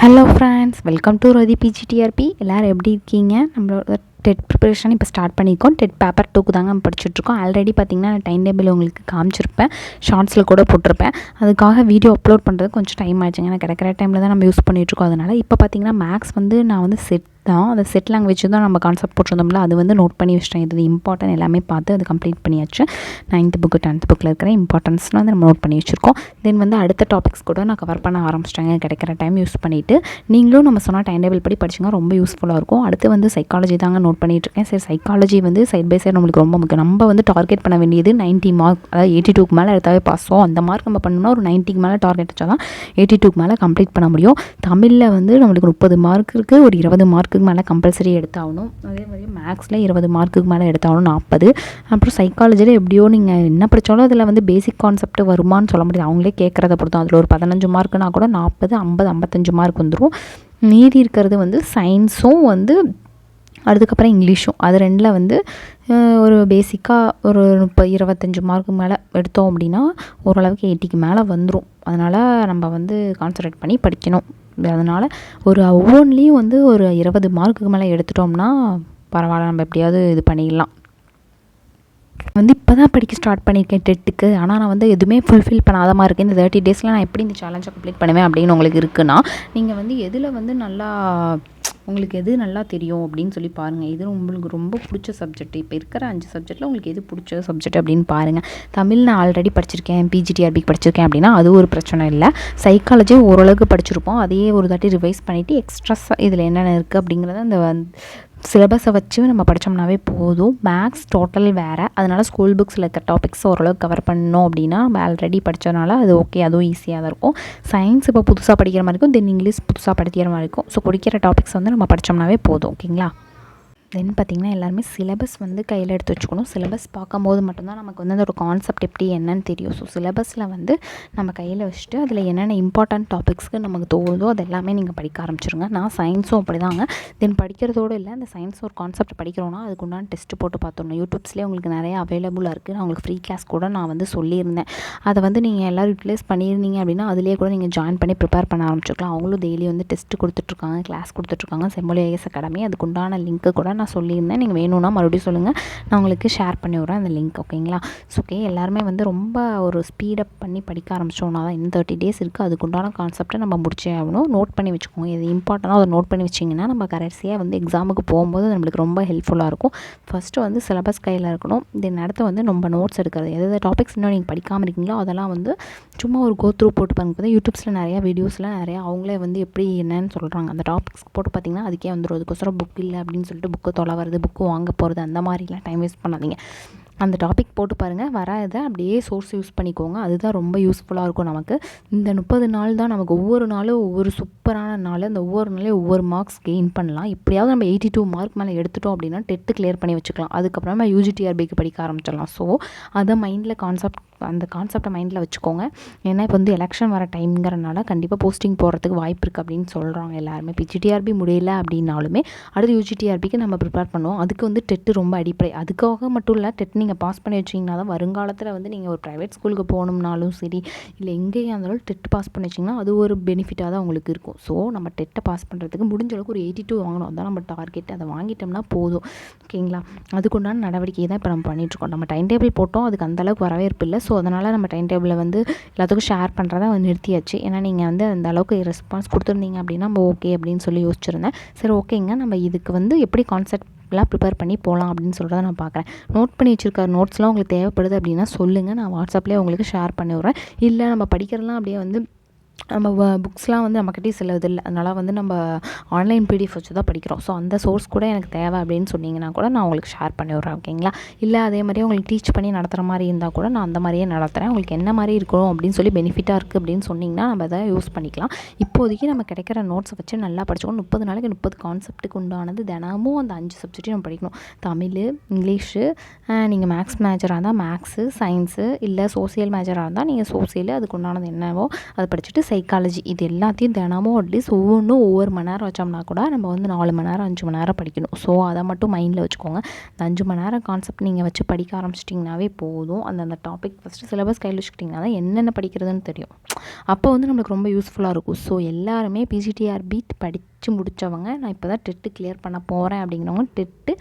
Hello friends, welcome to Rothi PGTRB. எல்லோரும் எப்படி இருக்கீங்க? நம்மளோட டெட் ப்ரிப்பரேஷன் இப்போ ஸ்டார்ட் பண்ணியிருக்கோம். டெட் பேப்பர் 2க்கு தாங்க நம்ம படிச்சுட்ருக்கோம். ஆல்ரெடி பார்த்திங்கன்னா டைம் டேபிள் உங்களுக்கு காமிச்சிருப்பேன், ஷார்ட்ஸில் கூட போட்டிருப்பேன். அதுக்காக வீடியோ அப்லோட் பண்ணுறது கொஞ்சம் டைம் ஆச்சுங்க. எனக்கு கிடைக்கிற டைமில் தான் நம்ம யூஸ் பண்ணிகிட்ருக்கோம். அதனால் இப்போ பார்த்திங்கன்னா மேக்ஸ் வந்து நான் வந்து செட் தான், அந்த செட் லாங்குவேஜ் தான் நம்ம கான்செப்ட் போட்டிருந்தோம்ல, அது வந்து நோட் பண்ணி வச்சிட்டேன். இது இம்பார்ட்டன் எல்லாமே பார்த்து அது கம்ப்ளீட் பண்ணியாச்சு. 9th புக்கு 10th புக்கில் இருக்கிற இம்பார்ட்டன்ஸ்லாம் வந்து நம்ம நோட் பண்ணி வச்சுருக்கோம். தென் வந்து அடுத்த டாபிக்ஸ் கூட நான் கவர் பண்ண ஆரம்பிச்சிட்டேங்க, கிடைக்கிற டைம் யூஸ் பண்ணிவிட்டு. நீங்களும் நம்ம சொன்னால் டைம் டேபிள் படி படிச்சுங்க, ரொம்ப யூஸ்ஃபுல்லாக இருக்கும். அடுத்து வந்து சைக்காலஜி தாங்க நோட் பண்ணிகிட்ருக்கேன். சரி, சைக்காலஜி வந்து சைட் பை சைட் நம்மளுக்கு ரொம்ப முக்கியம். நம்ம வந்து டார்கெட் பண்ண வேண்டியது 90 மார்க், அதாவது 82க்கு மேலே எடுத்தாவே பாஸோ. அந்த மார்க் நம்ம பண்ணணும்னா ஒரு 90க்கு மேலே டார்கெட் வச்சா தான் 82க்கு மேலே கம்ப்ளீட் பண்ண முடியும். தமிழில் வந்து நம்மளுக்கு 30 மார்க் இருக்குது, ஒரு 20 மார்க்குக்கு மேலே கம்பல்சரி எடுத்தாகணும். அதே மாதிரி மேக்ஸில் 20 மார்க்குக்கு மேலே எடுத்தாகணும், 40. அப்புறம் சைக்காலஜியில் எப்படியோ நீங்கள் என்ன படித்தாலும் அதில் வந்து பேசிக் கான்செப்ட் வருமானு சொல்ல முடியாது, அவங்களே கேட்குறத பொறுத்தோம். அதில் ஒரு 15 மார்க்குனா கூட 40, 50, 55 மார்க் வந்துடும். மீதி இருக்கிறது வந்து சயின்ஸும் வந்து அதுக்கப்புறம் இங்கிலீஷும், அது ரெண்டில் வந்து ஒரு பேசிக்காக ஒரு 25 மார்க்கு மேலே எடுத்தோம் அப்படின்னா ஓரளவுக்கு 80க்கு மேலே வந்துடும். அதனால் நம்ம வந்து கான்சன்ட்ரேட் பண்ணி படிக்கணும். அதனால் ஒரு ஒவ்வொன்றிலையும் வந்து ஒரு 20 மார்க்குக்கு மேலே எடுத்துட்டோம்னா பரவாயில்ல, நம்ம எப்படியாவது இது பண்ணிடலாம். வந்து இப்போ தான் படிக்க ஸ்டார்ட் பண்ணியிருக்கேன் டெட்டுக்கு. ஆனால் நான் வந்து எதுவுமே ஃபுல்ஃபில் பண்ணாத மாதிரி இருக்கேன். இந்த 30 டேஸில் நான் எப்படி இந்த சேலஞ்சை கம்ப்ளீட் பண்ணுவேன் அப்படின்னு உங்களுக்கு இருக்குன்னா, நீங்கள் வந்து எதில் வந்து நல்லா உங்களுக்கு எது நல்லா தெரியும் அப்படின்னு சொல்லி பாருங்கள். இது உங்களுக்கு ரொம்ப பிடிச்ச சப்ஜெக்ட். இப்போ இருக்கிற 5 சப்ஜெக்ட்டில் உங்களுக்கு எது பிடிச்ச சப்ஜெக்ட் அப்படின்னு பாருங்கள். தமிழ் நான் ஆல்ரெடி படிச்சிருக்கேன், பிஜிடிஆர்பிக்கு படிச்சிருக்கேன் அப்படின்னா அது ஒரு பிரச்சனை இல்லை. சைக்காலஜி ஓரளவுக்கு படிச்சிருப்போம், அதையே ஒரு தாட்டி ரிவைஸ் பண்ணிவிட்டு எக்ஸ்ட்ரா இதில் என்னென்ன இருக்குது அப்படிங்கிறத அந்த சிலபஸை வச்சு நம்ம படித்தோம்னாவே போதும். மேக்ஸ் டோட்டல் வேறு, அதனால் ஸ்கூல் புக்ஸில் இருக்கிற டாபிக்ஸ் ஓரளவுக்கு கவர் பண்ணணும் அப்படின்னா நம்ம ஆல்ரெடி படித்ததுனால அது ஓகே, அதுவும் ஈஸியாக தான் இருக்கும். சயின்ஸ் இப்போ புதுசாக படிக்கிற மாதிரி இருக்கும், தென் இங்கிலீஷ் புதுசாக படிக்கிற மாதிரி இருக்கும். ஸோ படிக்கிற டாபிக்ஸ் வந்து நம்ம படித்தோம்னாவே போதும். ஓகேங்களா? தென் பார்த்திங்கன்னா எல்லாருமே சிலபஸ் வந்து கையில் எடுத்து வச்சுக்கணும். சிலபஸ் பார்க்கும்போது மட்டும்தான் நமக்கு வந்து அந்த ஒரு கான்செப்ட் எப்படி என்னன்னு தெரியும். ஸோ சிலபஸில் வந்து நம்ம கையில் வச்சுட்டு அதில் என்னென்ன இம்பார்ட்டன்ட் டாபிக்ஸ்க்கு நமக்கு தோணுதோ அது எல்லாமே நீங்கள் படிக்க ஆரம்பிச்சிருங்க. நான் சயின்ஸும் அப்படி தாங்க. தென் படிக்கிறதோடு இல்லை, அந்த சயின்ஸ் ஒரு கான்செப்ட் படிக்கிறோன்னா அதுக்கு உண்டான டெஸ்ட்டு போட்டு பார்த்துடணும். யூடியூப்ஸ்லேயே உங்களுக்கு நிறைய அவைலபிளாக இருக்குது. நான் உங்களுக்கு ஃப்ரீ கிளாஸ் கூட நான் வந்து சொல்லியிருந்தேன். அதை வந்து நீங்கள் எல்லோரும் யூட்டிலைஸ் பண்ணியிருந்தீங்க அப்படின்னா அதிலே கூட நீங்கள் ஜாயின் பண்ணி ப்ரிப்பேர் பண்ண ஆரம்பிச்சிக்கலாம். அவங்களும் டெய்லி வந்து டெஸ்ட்டு கொடுத்துட்ருக்காங்க, கிளாஸ் கொடுத்துட்ருக்காங்க. செம்மொழி ஐஎஸ் அகாடமி, அதுக்கு உண்டான லிங்க்கு கூட நான் சொல்லியிருந்தேன். நீங்கள் வேணும்னா மறுபடியும் சொல்லுங்கள், நான் உங்களுக்கு ஷேர் பண்ணி விட்றேன் அந்த லிங்க். ஓகேங்களா? ஸோ ஓகே, எல்லாருமே வந்து ரொம்ப ஒரு ஸ்பீடப் பண்ணி படிக்க ஆரம்பிச்சோன்னா தான் இன்னும் 30 டேஸ் இருக்குது, அதுக்குண்டான கான்செப்டை நம்ம முடிச்சே ஆகணும். நோட் பண்ணி வச்சுக்கோங்க. இது இம்பார்ட்டனாக அதை நோட் பண்ணி வச்சிங்கன்னா நம்ம கடைசியாக வந்து எக்ஸாமுக்கு போகும்போது நம்மளுக்கு ரொம்ப ஹெல்ப்ஃபுல்லாக இருக்கும். ஃபஸ்ட்டு வந்து சிலபஸ் கையில் இருக்கணும். தென் அடுத்து வந்து நம்ம நோட்ஸ் எடுக்கிறது. எதாவது டாபிக்ஸ் இன்னும் நீங்கள் படிக்காமல் இருக்கீங்களோ அதெல்லாம் வந்து சும்மா ஒரு கோ த்ரூ போட்டு பாருங்க. யூடியூப்ஸில் நிறையா வீடியோஸ்லாம் நிறையா அவங்களே வந்து எப்படி என்னன்னு சொல்கிறாங்க. அந்த டாபிக்ஸ் போட்டு பார்த்திங்கன்னா அதுக்கே வந்துடும். அதுக்கோசரம் புக் இல்லை அப்படின்னு சொல்லிட்டு புக்கு தொலைவது, புக்கு வாங்க போகிறது, அந்த மாதிரிலாம் டைம் வேஸ்ட் பண்ணாதீங்க. அந்த டாபிக் போட்டு பாருங்கள், வர இதை அப்படியே சோர்ஸ் யூஸ் பண்ணிக்கோங்க. அதுதான் ரொம்ப யூஸ்ஃபுல்லாக இருக்கும் நமக்கு. இந்த 30 நாள் தான் நமக்கு ஒவ்வொரு நாளும் ஒவ்வொரு சூப்பரான நாள். அந்த ஒவ்வொரு நாளையும் ஒவ்வொரு மார்க்ஸ் கெயின் பண்ணலாம். எப்படியாவது நம்ம 82 மார்க் மேலே எடுத்துட்டோம் அப்படின்னா டெட்டு கிளியர் பண்ணி வச்சுக்கலாம். அதுக்கப்புறம் நம்ம யூஜிடிஆர்பிக்கு படிக்க ஆரம்பிச்சிடலாம். ஸோ அதை மைண்டில் அந்த கான்செப்டை மைண்டில் வச்சுக்கோங்க. ஏன்னா இப்போ வந்து எலெக்ஷன் வர டைம்ங்கிறனால கண்டிப்பாக போஸ்டிங் போடுறதுக்கு வாய்ப்பு இருக்குது அப்படின்னு சொல்கிறாங்க எல்லாருமே. பிஜிடிஆர்பி முடியல அப்படின்னாலுமே அடுத்து யூஜிடிஆர்பிக்கு நம்ம ப்ரிப்பேர் பண்ணுவோம். அதுக்கு வந்து டெட்டு ரொம்ப அடிப்படை. அதுக்காக மட்டும் இல்லை, டெட் நீங்கள் பாஸ் பண்ணி வச்சிங்கன்னா தான் வருங்காலத்தில் வந்து நீங்கள் ஒரு ப்ரைவேட் ஸ்கூலுக்கு போகணும்னாலும் சரி, இல்லை எங்கேயா இருந்தாலும் டெட் பாஸ் பண்ணி வச்சிங்கன்னா அது ஒரு பெனிஃபிட்டாக தான் உங்களுக்கு இருக்கும். ஸோ நம்ம டெட்டை பாஸ் பண்ணுறதுக்கு முடிஞ்ச அளவுக்கு ஒரு 82 வாங்கணும், அதுதான் நம்ம டார்கெட். அதை வாங்கிட்டோம்னா போதும். ஓகேங்களா? அதுக்குண்டான நடவடிக்கை தான் இப்போ நம்ம பண்ணிகிட்ருக்கோம். நம்ம டைம் டேபிள் போட்டோம், அதுக்கு அந்தளவுக்கு வரவேற்பு இல்லை. ஸோ அதனால் நம்ம டைம் டேபிளை வந்து எல்லாத்துக்கும் ஷேர் பண்ணுறதா வந்து நிறுத்தியாச்சு. ஏன்னா நீங்கள் வந்து அந்த அளவுக்கு ரெஸ்பான்ஸ் கொடுத்துருந்தீங்க அப்படின்னா நம்ம ஓகே அப்படின்னு சொல்லி யோசிச்சிருந்தேன். சரி ஓகேங்க, நம்ம இதுக்கு வந்து எப்படி கான்செப்ட்லாம் ப்ரிப்பேர் பண்ணி போகலாம் அப்படின்னு சொல்கிறத நான் பார்க்குறேன். நோட் பண்ணி வச்சுருக்க நோட்ஸ்லாம் உங்களுக்கு தேவைப்படுது அப்படின்னா சொல்லுங்கள், நான் வாட்ஸ்அப்லேயே உங்களுக்கு ஷேர் பண்ணி விட்றேன். இல்லை நம்ம படிக்கிறதெல்லாம் அப்படியே வந்து நம்ம புக்ஸ்லாம் வந்து நம்மக்கிட்டே சிலது இல்லை, அதனால் வந்து நம்ம ஆன்லைன் பிடிஎஃப் வச்சு தான் படிக்கிறோம். ஸோ அந்த சோர்ஸ் கூட எனக்கு தேவை அப்படின்னு சொன்னிங்கன்னா கூட நான் உங்களுக்கு ஷேர் பண்ணி விட்றேன். ஓகேங்களா? இல்லை அதே மாதிரியே உங்களுக்கு டீச் பண்ணி நடத்துகிற மாதிரி இருந்தால் கூட நான் அந்த மாதிரியே நடத்துகிறேன். உங்களுக்கு என்ன மாதிரி இருக்கணும் அப்படின்னு சொல்லி பெனிஃபிட்டாக இருக்குது அப்படின்னு சொன்னிங்கன்னா நம்ம அதை யூஸ் பண்ணிக்கலாம். இப்போதைக்கு நம்ம கிடைக்கிற நோட்ஸை வச்சு நல்லா படிச்சுக்கணும். 30 நாளைக்கு 30 கான்செப்ட்டுக்கு உண்டானது தினமும் அந்த 5 சப்ஜெக்ட்டையும் நம்ம படிக்கணும். தமிழ், இங்கிலீஷு, நீங்கள் மேக்ஸ் மேஜராக இருந்தால் மேக்ஸு, சயின்ஸு, இல்லை சோசியல் மேஜராக இருந்தால் நீங்கள் சோசியல், அதுக்கு உண்டானது என்னவோ அதை படிச்சுட்டு சைக்காலஜி இது எல்லாத்தையும் தினமும் அட்லீஸ்ட் ஒவ்வொன்றும் ஒவ்வொரு மணி நேரம் வச்சோம்னா கூட நம்ம வந்து 4 மணி நேரம் 5 மணி நேரம் படிக்கணும். ஸோ அதை மட்டும் மைண்டில் வச்சுக்கோங்க. இந்த 5 மணி நேரம் கான்செப்ட் நீங்கள் வச்சு படிக்க ஆரம்பிச்சிட்டிங்கனாவே போதும். அந்த டாபிக் ஃபஸ்ட்டு சிலபஸ் கையில் வச்சுக்கிட்டிங்கன்னா தான் என்னென்ன படிக்கிறதுன்னு தெரியும். அப்போ வந்து நம்மளுக்கு ரொம்ப யூஸ்ஃபுல்லாக இருக்கும். ஸோ எல்லாருமே பிஜிடிஆர்பி படித்து முடித்தவங்க, நான் இப்போ தான் டெட்டு கிளியர் பண்ண போகிறேன் அப்படிங்கிறவங்க டெட்டு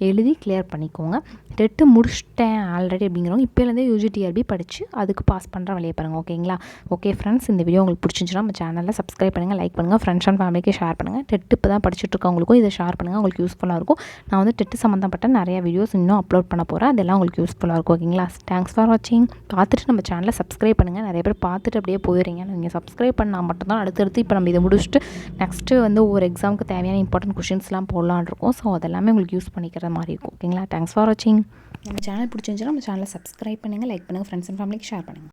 எழுதி கிளியர் பண்ணிக்கோங்க. டெட்டு முடிச்சிட்டேன் ஆல்ரெடி அப்படிங்கிறவங்க இப்போலேருந்தே யூஜிடிஆர்பி படித்து அதுக்கு பாஸ் பண்ணுற வழியை பாருங்கள். ஓகேங்களா? ஓகே ஃப்ரெண்ட்ஸ், இந்த வீடியோ உங்களுக்கு பிடிச்சிருந்துச்சுன்னா நம்ம சேனலில் சப்ஸ்கிரைப் பண்ணுங்கள், லைக் பண்ணுங்கள், ஃப்ரெண்ட்ஸ் அண்ட் ஃபேமிலிக்கு ஷேர் பண்ணுங்கள். டெட்டு இப்போ தான் படிச்சுட்டு இருக்கவங்களுக்கும் இதை ஷேர் பண்ணுங்கள், உங்களுக்கு யூஸ்ஃபுல்லாக இருக்கும். நான் வந்து டெட்டு சம்மந்தப்பட்ட நிறைய வீடியோஸ் இன்னும் அப்லோட் பண்ண போகிறேன், அதெல்லாம் உங்களுக்கு யூஸ்ஃபுல்லாக இருக்கும். ஓகேங்களா? தேங்க்ஸ் ஃபார் வாட்சிங். பார்த்துட்டு நம்ம சேனலை சப்ஸ்கிரைப் பண்ணுங்கள். நிறைய பேர் பார்த்துட்டு அப்படியே போயிடுறீங்க. நீங்கள் சப்ஸ்கிரைப் பண்ணால் மட்டும்தான் அடுத்தடுத்து இப்போ நம்ம இதை முடிச்சுட்டு நெக்ஸ்ட்டு வந்து ஒவ்வொரு எக்ஸாமுக்கு தேவையான இம்பார்ட்டன்ட் கொஷின்ஸ்லாம் போடலான்னு இருக்கோம். ஸோ அதெல்லாமே உங்களுக்கு யூஸ் பண்ணிக்கிற மாதிரி இருக்கும். ஓகேங்களா? தேங்க்ஸ் ஃபார் வாட்சிங். நம்ம சேனல் பிடிச்சிருந்துச்சுன்னா நம்ம சேனலை சப்ஸ்கிரைப் பண்ணுங்கள், லைக் பண்ணுங்கள், ஃப்ரெண்ட்ஸ் அண்ட் ஃபேமிலிக்கு ஷேர் பண்ணுங்கள்.